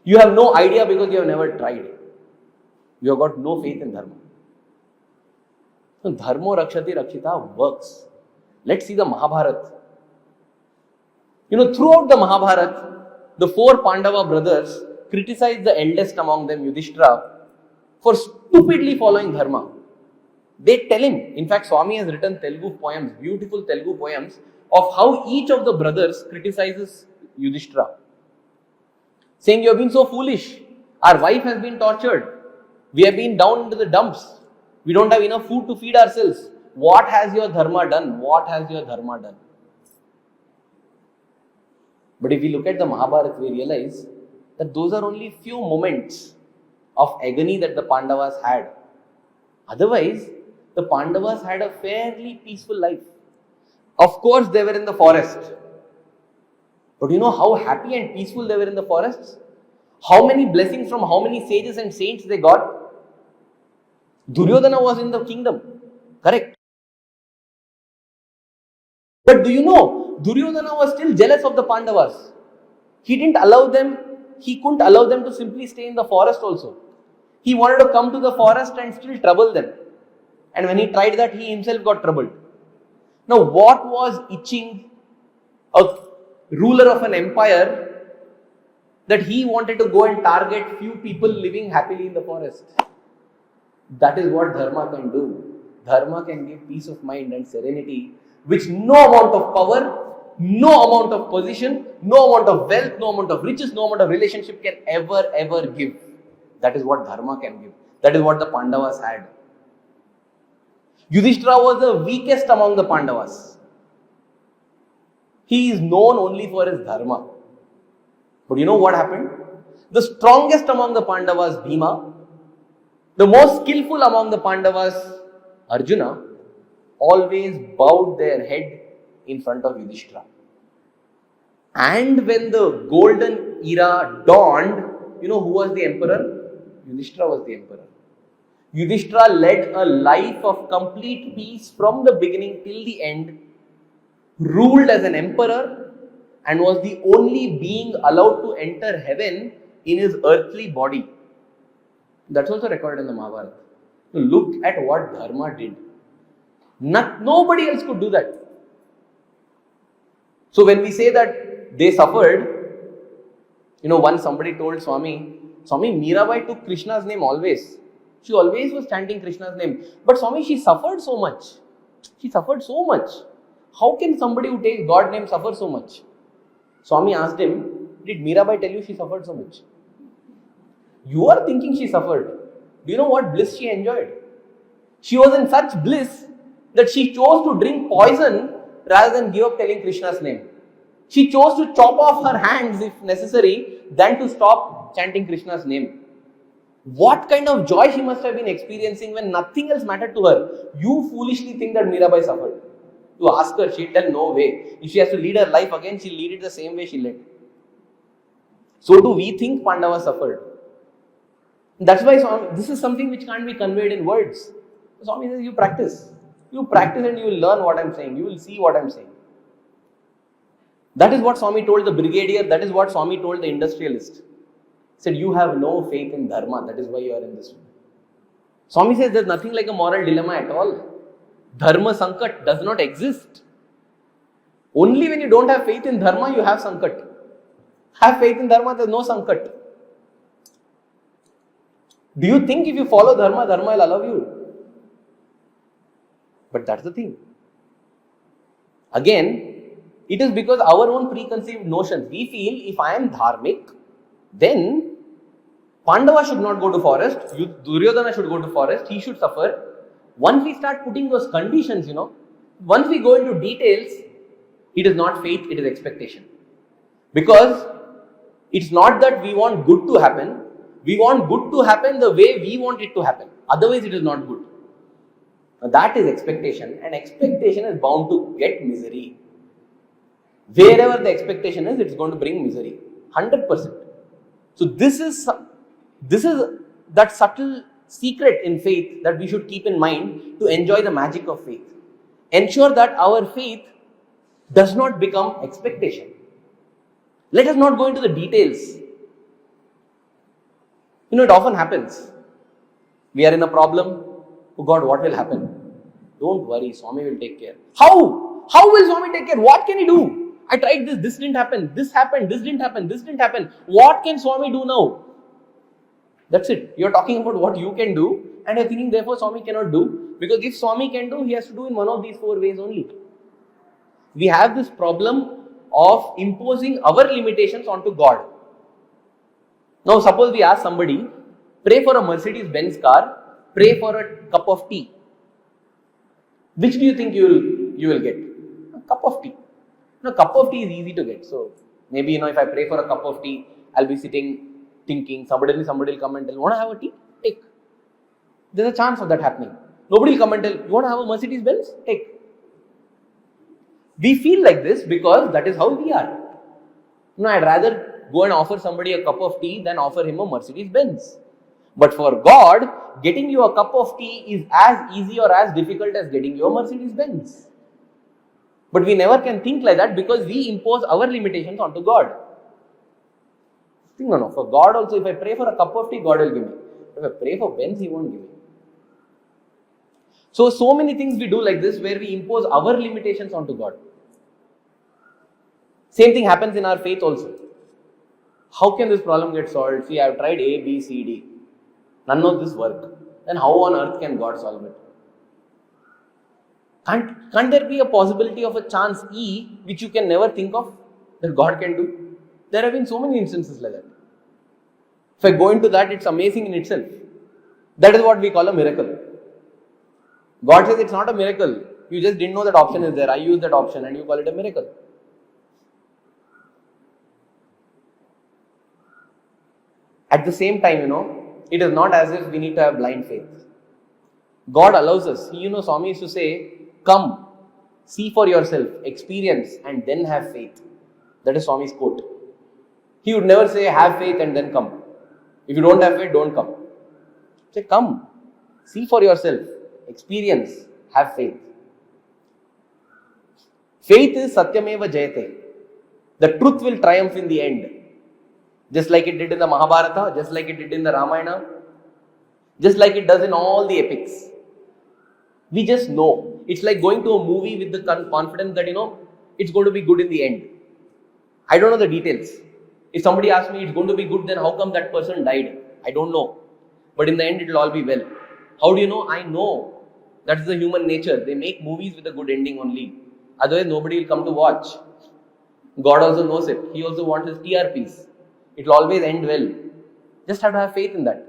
You have no idea because you have never tried. You have got no faith in dharma. So Dharmo Rakshati Rakshitaha works. Let's see the Mahabharata. Throughout the Mahabharata, the four Pandava brothers criticized the eldest among them, Yudhishthira, for stupidly following dharma. They tell him, in fact, Swami has written Telugu poems, beautiful Telugu poems, of how each of the brothers criticizes Yudhishthira. Saying, you have been so foolish. Our wife has been tortured. We have been down into the dumps. We don't have enough food to feed ourselves. What has your dharma done? What has your dharma done? But if we look at the Mahabharata, we realize that those are only few moments of agony that the Pandavas had. Otherwise, the Pandavas had a fairly peaceful life. Of course, they were in the forest. But you know how happy and peaceful they were in the forests? How many blessings from how many sages and saints they got? Duryodhana was in the kingdom. Correct. But do you know, Duryodhana was still jealous of the Pandavas. He couldn't allow them to simply stay in the forest also. He wanted to come to the forest and still trouble them. And when he tried that, he himself got troubled. Now, what was itching a ruler of an empire that he wanted to go and target few people living happily in the forest? That is what dharma can do. Dharma can give peace of mind and serenity, which no amount of power, no amount of position, no amount of wealth, no amount of riches, no amount of relationship can ever give. That is what dharma can give. That is what the Pandavas had. Yudhishthira was the weakest among the Pandavas. He is known only for his dharma. But you know what happened? The strongest among the Pandavas, Bhima, the most skillful among the Pandavas, Arjuna, always bowed their head in front of Yudhishthira. And when the golden era dawned, you know who was the emperor? Yudhishthira was the emperor. Yudhishthira led a life of complete peace from the beginning till the end, ruled as an emperor, and was the only being allowed to enter heaven in his earthly body. That's also recorded in the Mahabharata. So look at what dharma did. Nobody else could do that. So when we say that they suffered, once somebody told Swami, Mirabai took Krishna's name always. She always was chanting Krishna's name. But Swami, she suffered so much. She suffered so much. How can somebody who takes God's name suffer so much? Swami asked him, did Mirabai tell you she suffered so much? You are thinking she suffered. Do you know what bliss she enjoyed? She was in such bliss that she chose to drink poison rather than give up telling Krishna's name. She chose to chop off her hands if necessary than to stop chanting Krishna's name. What kind of joy she must have been experiencing when nothing else mattered to her. You foolishly think that Mirabai suffered. You ask her, she'll tell no way. If she has to lead her life again, she'll lead it the same way she led. So do we think Pandava suffered. That's why Swami, this is something which can't be conveyed in words. Swami says, you practice. You practice and you will learn what I'm saying. You will see what I'm saying. That is what Swami told the brigadier. That is what Swami told the industrialist. He said, you have no faith in dharma. That is why you are in this way. Swami says there's nothing like a moral dilemma at all. Dharma sankat does not exist. Only when you don't have faith in dharma, you have sankat. Have faith in dharma, there's no sankat. Do you think if you follow dharma, dharma will allow you? But that's the thing. Again, it is because our own preconceived notions. We feel if I am dharmic, then Pandava should not go to forest. Duryodhana should go to forest. He should suffer. Once we start putting those conditions, once we go into details, it is not faith, it is expectation. Because it's not that we want good to happen. We want good to happen the way we want it to happen. Otherwise, it is not good. Now, that is expectation, and expectation is bound to get misery. Wherever the expectation is, it's going to bring misery. 100%. So this is that subtle secret in faith that we should keep in mind to enjoy the magic of faith. Ensure that our faith does not become expectation. Let us not go into the details. It often happens. We are in a problem. Oh God, what will happen? Don't worry, Swami will take care. How? How will Swami take care? What can he do? I tried this didn't happen. This happened, this didn't happen, this didn't happen. What can Swami do now? That's it. You're talking about what you can do, and you're thinking therefore Swami cannot do. Because if Swami can do, he has to do in one of these 4 ways only. We have this problem of imposing our limitations onto God. Now suppose we ask somebody, pray for a Mercedes-Benz car, pray for a cup of tea. Which do you think you will get? A cup of tea. A cup of tea is easy to get. So maybe if I pray for a cup of tea, I'll be sitting thinking, somebody will come and tell, you want to have a tea? Take. There's a chance of that happening. Nobody will come and tell, you want to have a Mercedes-Benz? Take. We feel like this because that is how we are. I'd rather go and offer somebody a cup of tea than offer him a Mercedes-Benz. But for God, getting you a cup of tea is as easy or as difficult as getting you a Mercedes-Benz. But we never can think like that because we impose our limitations onto God. No. For God also, if I pray for a cup of tea, God will give me. If I pray for Benz, He won't give me. So many things we do like this where we impose our limitations onto God. Same thing happens in our faith also. How can this problem get solved? See, I have tried A, B, C, D. None of this work. Then how on earth can God solve it? Can't there be a possibility of a chance E which you can never think of that God can do? There have been so many instances like that. If I go into that, it's amazing in itself. That is what we call a miracle. God says it's not a miracle. You just didn't know that option is there. I used that option and you call it a miracle. At the same time, it is not as if we need to have blind faith. God allows us. Swami used to say, come, see for yourself, experience and then have faith. That is Swami's quote. He would never say, have faith and then come. If you don't have faith, don't come. Say, come, see for yourself, experience, have faith. Faith is Satyameva Jayate. The truth will triumph in the end. Just like it did in the Mahabharata, just like it did in the Ramayana, just like it does in all the epics. We just know. It's like going to a movie with the confidence that, it's going to be good in the end. I don't know the details. If somebody asks me it's going to be good, then how come that person died? I don't know. But in the end, it will all be well. How do you know? I know. That's the human nature. They make movies with a good ending only. Otherwise, nobody will come to watch. God also knows it. He also wants his TRPs. It will always end well. Just have to have faith in that.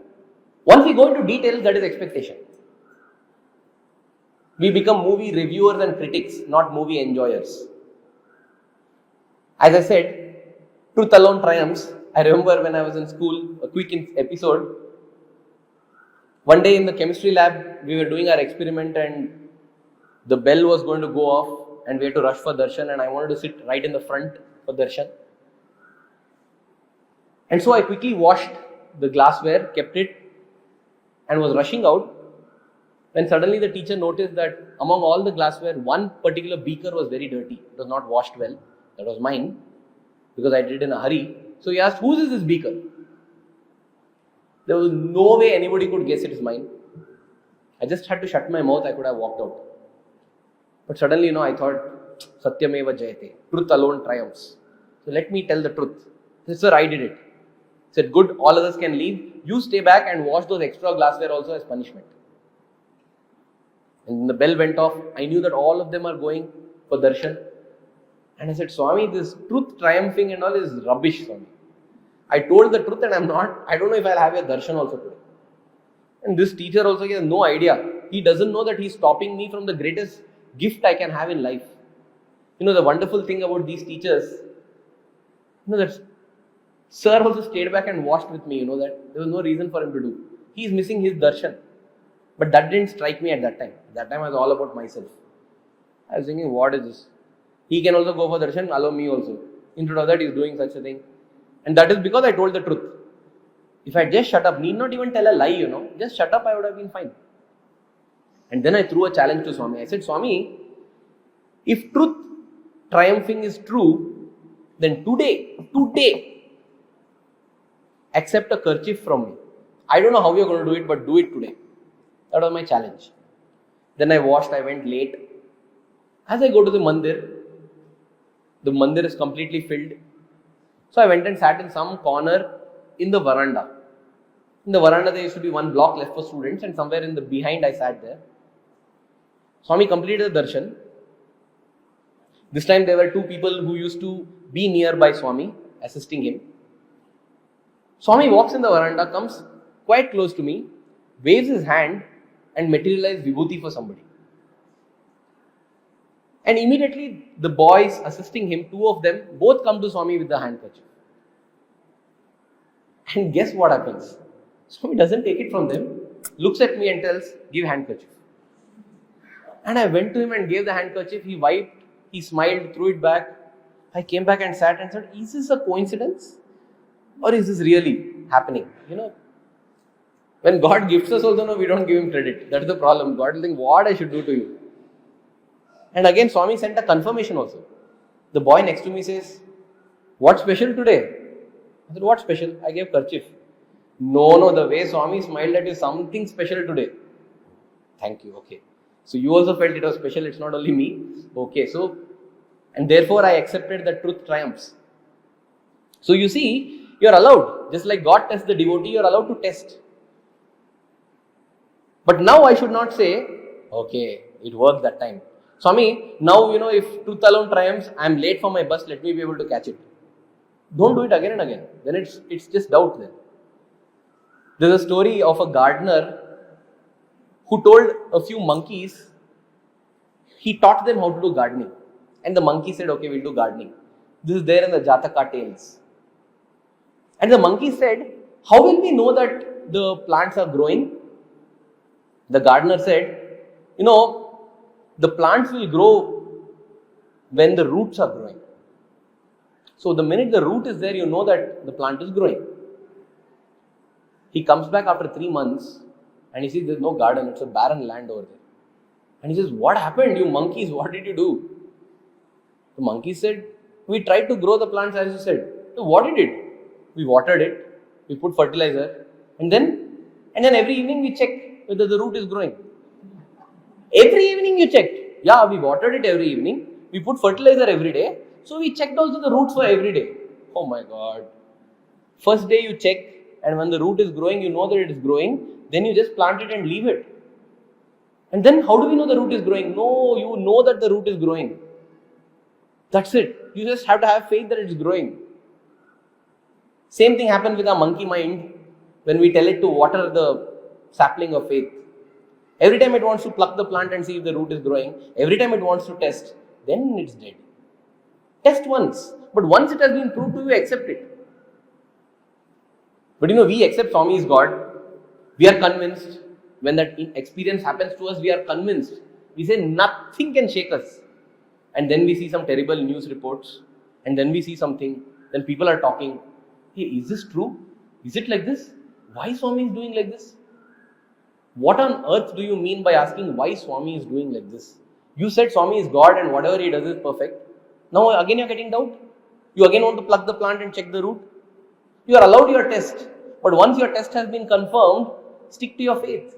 Once we go into details, that is expectation. We become movie reviewers and critics, not movie enjoyers. As I said, truth alone triumphs. I remember when I was in school, a quick episode. One day in the chemistry lab, we were doing our experiment and the bell was going to go off and we had to rush for darshan, and I wanted to sit right in the front for darshan. And so I quickly washed the glassware, kept it, and was rushing out. When suddenly the teacher noticed that among all the glassware, one particular beaker was very dirty. It was not washed well. That was mine, because I did it in a hurry. So he asked, whose is this beaker? There was no way anybody could guess it is mine. I just had to shut my mouth. I could have walked out. But suddenly, I thought, Satyameva Jayate. Truth alone triumphs. So let me tell the truth. He said, sir, I did it. He said, good, all others can leave. You stay back and wash those extra glassware also as punishment. And the bell went off. I knew that all of them are going for darshan. And I said, Swami, this truth triumphing and all is rubbish, Swami. I told the truth and I don't know if I'll have a darshan also today. And this teacher also has no idea. He doesn't know that he's stopping me from the greatest gift I can have in life. The wonderful thing about these teachers, that sir also stayed back and watched with me, that there was no reason for him to do. He's missing his darshan. But that didn't strike me at that time. That time I was all about myself. I was thinking, what is this? He can also go for darshan, allow me also. Instead of that, he's doing such a thing. And that is because I told the truth. If I just shut up, need not even tell a lie, just shut up, I would have been fine. And then I threw a challenge to Swami. I said, Swami, if truth triumphing is true, then today, accept a kerchief from me. I don't know how you're going to do it, but do it today. That was my challenge. Then I washed, I went late. As I go to the mandir is completely filled. So I went and sat in some corner in the veranda. In the veranda, there used to be one block left for students, and somewhere in the behind I sat there. Swami completed the darshan. This time there were two people who used to be nearby Swami, assisting him. Swami walks in the veranda, comes quite close to me, waves his hand and materializes vibhuti for somebody. And immediately the boys assisting him, two of them, both come to Swami with the handkerchief. And guess what happens? Swami doesn't take it from them, looks at me and tells, give handkerchief. And I went to him and gave the handkerchief. He wiped, he smiled, threw it back. I came back and sat and said, is this a coincidence? Or is this really happening? When God gifts us also, we don't give him credit. That's the problem. God will think, what I should do to you? And again, Swami sent a confirmation also. The boy next to me says, what special today? I said, what special? I gave kerchief. No, the way Swami smiled at you, something special today. Thank you, okay. So you also felt it was special, it's not only me. Okay, so, and therefore I accepted that truth triumphs. So you see, you're allowed, just like God tests the devotee, you're allowed to test. But now I should not say, okay, it worked that time. Swami, now if truth alone triumphs, I'm late for my bus, let me be able to catch it. Don't do it again and again. Then it's just doubt then. There's a story of a gardener who told a few monkeys, he taught them how to do gardening. And the monkey said, okay, we'll do gardening. This is there in the Jataka tales. And the monkey said, how will we know that the plants are growing? The gardener said, the plants will grow when the roots are growing. So the minute the root is there, you know that the plant is growing. He comes back after 3 months and he sees there's no garden, it's a barren land over there. And he says, what happened, you monkeys, what did you do? The monkey said, we tried to grow the plants as you said. So what did it? We watered it, we put fertilizer, and then every evening we check whether the root is growing. Every evening you checked. Yeah, we watered it every evening, we put fertilizer every day, so we checked also the roots for every day. Oh my God. First day you check, and when the root is growing, you know that it is growing, then you just plant it and leave it. And then how do we know the root is growing? No, you know that the root is growing. That's it. You just have to have faith that it is growing. Same thing happened with our monkey mind when we tell it to water the sapling of faith. Every time it wants to pluck the plant and see if the root is growing, every time it wants to test, then it's dead. Test once, but once it has been proved to you, accept it. But we accept Swami is God. We are convinced. When that experience happens to us, we are convinced. We say nothing can shake us. And then we see some terrible news reports. And then we see something. Then people are talking. Hey, is this true? Is it like this? Why Swami is doing like this? What on earth do you mean by asking why Swami is doing like this? You said Swami is God and whatever he does is perfect. Now again you are getting doubt. You again want to pluck the plant and check the root. You are allowed your test. But once your test has been confirmed, stick to your faith.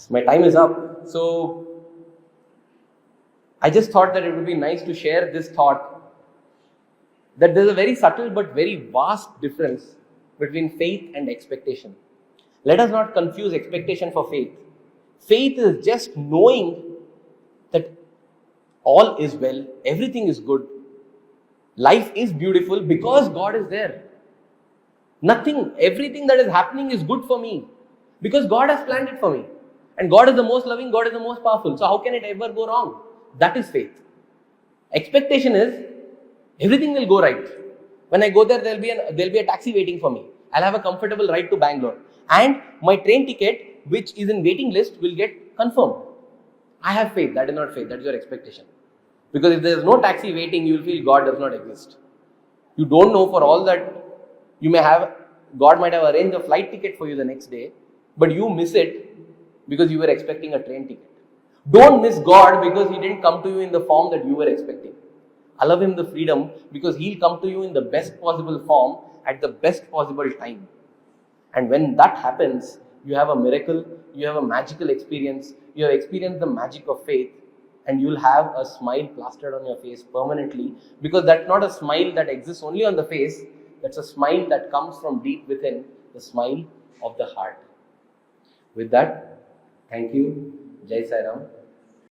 My time is up. So I just thought that it would be nice to share this thought that there is a very subtle but very vast difference between faith and expectation. Let us not confuse expectation for faith. Faith is just knowing that all is well, everything is good. Life is beautiful because God is there. Everything that is happening is good for me because God has planned it for me. And God is the most loving, God is the most powerful. So how can it ever go wrong? That is faith. Expectation is everything will go right. When I go there, there'll be a taxi waiting for me. I'll have a comfortable ride to Bangalore. And my train ticket, which is in waiting list, will get confirmed. I have faith. That is not faith. That is your expectation. Because if there is no taxi waiting, you will feel God does not exist. You don't know for all that you may have, God might have arranged a flight ticket for you the next day, but you miss it because you were expecting a train ticket. Don't miss God because He didn't come to you in the form that you were expecting. Allow Him the freedom because He'll come to you in the best possible form at the best possible time. And when that happens, you have a miracle, you have a magical experience, you have experienced the magic of faith, and you'll have a smile plastered on your face permanently, because that's not a smile that exists only on the face, that's a smile that comes from deep within, the smile of the heart. With that, thank you. Jai Sai Ram.